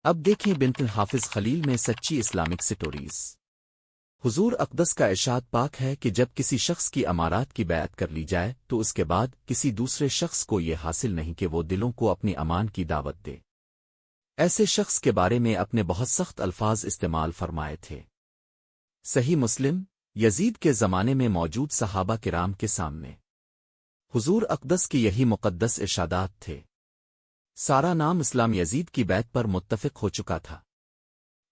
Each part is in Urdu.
اب دیکھیں بنت حافظ خلیل میں سچی اسلامک سٹوریز۔ حضور اقدس کا ارشاد پاک ہے کہ جب کسی شخص کی امارات کی بیعت کر لی جائے تو اس کے بعد کسی دوسرے شخص کو یہ حاصل نہیں کہ وہ دلوں کو اپنی امان کی دعوت دے۔ ایسے شخص کے بارے میں اپنے بہت سخت الفاظ استعمال فرمائے تھے۔ صحیح مسلم، یزید کے زمانے میں موجود صحابہ کرام کے سامنے حضور اقدس کی یہی مقدس ارشادات تھے۔ سارا نام اسلام یزید کی بیعت پر متفق ہو چکا تھا۔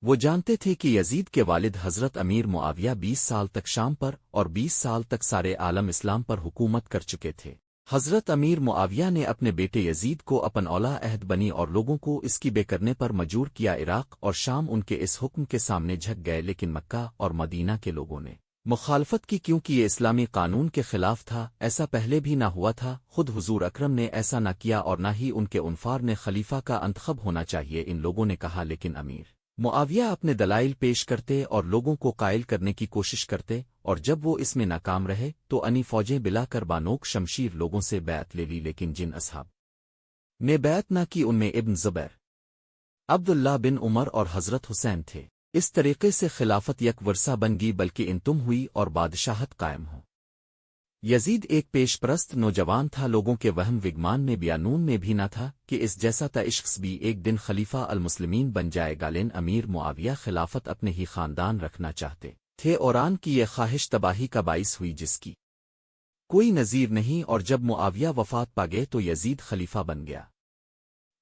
وہ جانتے تھے کہ یزید کے والد حضرت امیر معاویہ 20 سال تک شام پر اور 20 سال تک سارے عالم اسلام پر حکومت کر چکے تھے۔ حضرت امیر معاویہ نے اپنے بیٹے یزید کو اپن اولا عہد بنی اور لوگوں کو اس کی بے کرنے پر مجبور کیا۔ عراق اور شام ان کے اس حکم کے سامنے جھک گئے، لیکن مکہ اور مدینہ کے لوگوں نے مخالفت کی، کیونکہ یہ اسلامی قانون کے خلاف تھا۔ ایسا پہلے بھی نہ ہوا تھا، خود حضور اکرم نے ایسا نہ کیا اور نہ ہی ان کے انفار نے خلیفہ کا انتخاب ہونا چاہیے، ان لوگوں نے کہا۔ لیکن امیر معاویہ اپنے دلائل پیش کرتے اور لوگوں کو قائل کرنے کی کوشش کرتے، اور جب وہ اس میں ناکام رہے تو انی فوجیں بلا کر بانوک شمشیر لوگوں سے بیعت لے لی۔ لیکن جن اصحاب نے بیعت نہ کی ان میں ابن زبیر، عبداللہ بن عمر اور حضرت حسین تھے۔ اس طریقے سے خلافت یک ورثہ بن گئی، بلکہ ان تم ہوئی اور بادشاہت قائم ہو۔ یزید ایک پیش پرست نوجوان تھا، لوگوں کے وہم وگمان میں بیانون میں بھی نہ تھا کہ اس جیسا شخص بھی ایک دن خلیفہ المسلمین بن جائے گا۔ لیکن امیر معاویہ خلافت اپنے ہی خاندان رکھنا چاہتے تھے اور ان کی یہ خواہش تباہی کا باعث ہوئی جس کی کوئی نظیر نہیں، اور جب معاویہ وفات پا گئے تو یزید خلیفہ بن گیا۔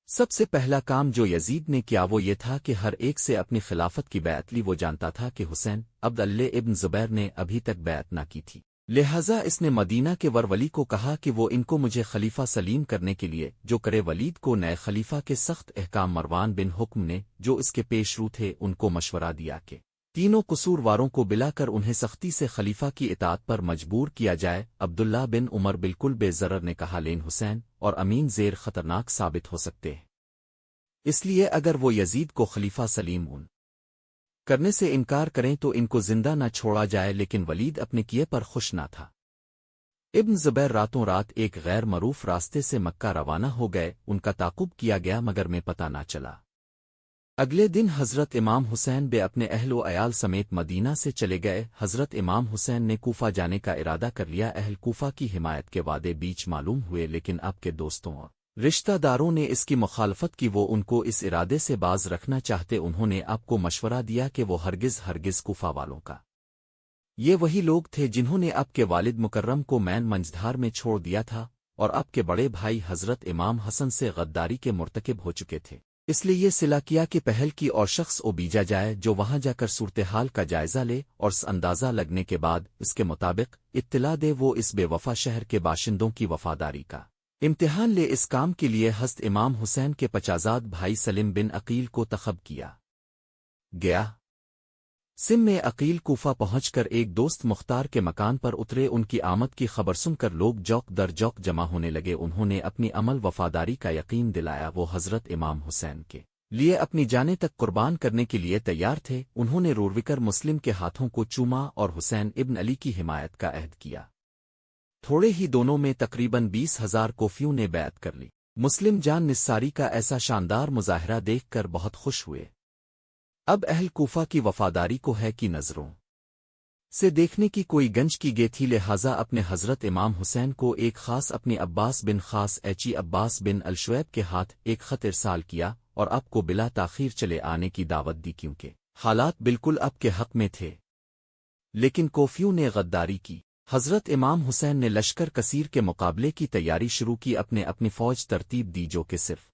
سب سے پہلا کام جو یزید نے کیا وہ یہ تھا کہ ہر ایک سے اپنی خلافت کی بیعت لی۔ وہ جانتا تھا کہ حسین عبداللہ ابن زبیر نے ابھی تک بیعت نہ کی تھی، لہذا اس نے مدینہ کے ولی کو کہا کہ وہ ان کو مجھے خلیفہ سلیم کرنے کے لیے جو کرے۔ ولید کو نئے خلیفہ کے سخت احکام مروان بن حکم نے، جو اس کے پیش رو تھے، ان کو مشورہ دیا کہ تینوں قصور واروں کو بلا کر انہیں سختی سے خلیفہ کی اطاعت پر مجبور کیا جائے۔ عبداللہ بن عمر بالکل بے ضرر نے کہا، لین حسین اور امین زیر خطرناک ثابت ہو سکتے ہیں، اس لیے اگر وہ یزید کو خلیفہ سلیم کرنے سے انکار کریں تو ان کو زندہ نہ چھوڑا جائے۔ لیکن ولید اپنے کیے پر خوش نہ تھا۔ ابن زبیر راتوں رات ایک غیر معروف راستے سے مکہ روانہ ہو گئے۔ ان کا تعاقب کیا گیا مگر میں پتہ نہ چلا۔ اگلے دن حضرت امام حسین بے اپنے اہل و عیال سمیت مدینہ سے چلے گئے۔ حضرت امام حسین نے کوفہ جانے کا ارادہ کر لیا۔ اہل کوفہ کی حمایت کے وعدے بیچ معلوم ہوئے، لیکن آپ کے دوستوں اور رشتہ داروں نے اس کی مخالفت کی۔ وہ ان کو اس ارادے سے باز رکھنا چاہتے۔ انہوں نے آپ کو مشورہ دیا کہ وہ ہرگز کوفہ والوں کا یہ وہی لوگ تھے جنہوں نے آپ کے والد مکرم کو مین منجدھار میں چھوڑ دیا تھا، اور آپ کے بڑے بھائی حضرت امام حسن سے غداری کے مرتکب ہو چکے تھے۔ اس لیے یہ صلح کیا کہ پہل کی اور شخص او بیجا جائے جو وہاں جا کر صورتحال کا جائزہ لے، اور اندازہ لگنے کے بعد اس کے مطابق اطلاع دے۔ وہ اس بے وفا شہر کے باشندوں کی وفاداری کا امتحان لے۔ اس کام کے لیے حضرت امام حسین کے پچازاد بھائی سلیم بن عقیل کو تخب کیا گیا۔ سم میں عقیل کوفہ پہنچ کر ایک دوست مختار کے مکان پر اترے۔ ان کی آمد کی خبر سن کر لوگ جوک در جوک جمع ہونے لگے۔ انہوں نے اپنی عمل وفاداری کا یقین دلایا۔ وہ حضرت امام حسین کے لیے اپنی جانیں تک قربان کرنے کے لیے تیار تھے۔ انہوں نے روروکر مسلم کے ہاتھوں کو چوما اور حسین ابن علی کی حمایت کا عہد کیا۔ تھوڑے ہی دونوں میں تقریباً 20,000 کوفیوں نے بیعت کر لی۔ مسلم جان نثاری کا ایسا شاندار مظاہرہ دیکھ کر بہت خوش ہوئے۔ اب اہل کوفہ کی وفاداری کو ہے کی نظروں سے دیکھنے کی کوئی گنج کی گئی تھی، لہٰذا اپنے حضرت امام حسین کو ایک خاص اپنی عباس بن خاص ایچی عباس بن الشعیب کے ہاتھ ایک خط ارسال کیا اور آپ کو بلا تاخیر چلے آنے کی دعوت دی، کیونکہ حالات بالکل آپ کے حق میں تھے۔ لیکن کوفیوں نے غداری کی۔ حضرت امام حسین نے لشکر کثیر کے مقابلے کی تیاری شروع کی۔ اپنی فوج ترتیب دی جو کہ صرف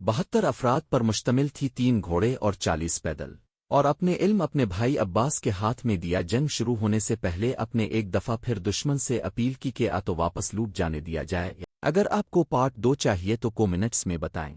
72 افراد پر مشتمل تھی، 3 گھوڑے اور 40 پیدل، اور اپنے علم اپنے بھائی عباس کے ہاتھ میں دیا۔ جنگ شروع ہونے سے پہلے اپنے ایک دفعہ پھر دشمن سے اپیل کی کہ تو واپس لوٹ جانے دیا جائے۔ اگر آپ کو پارٹ 2 چاہیے تو کو منٹس میں بتائیں۔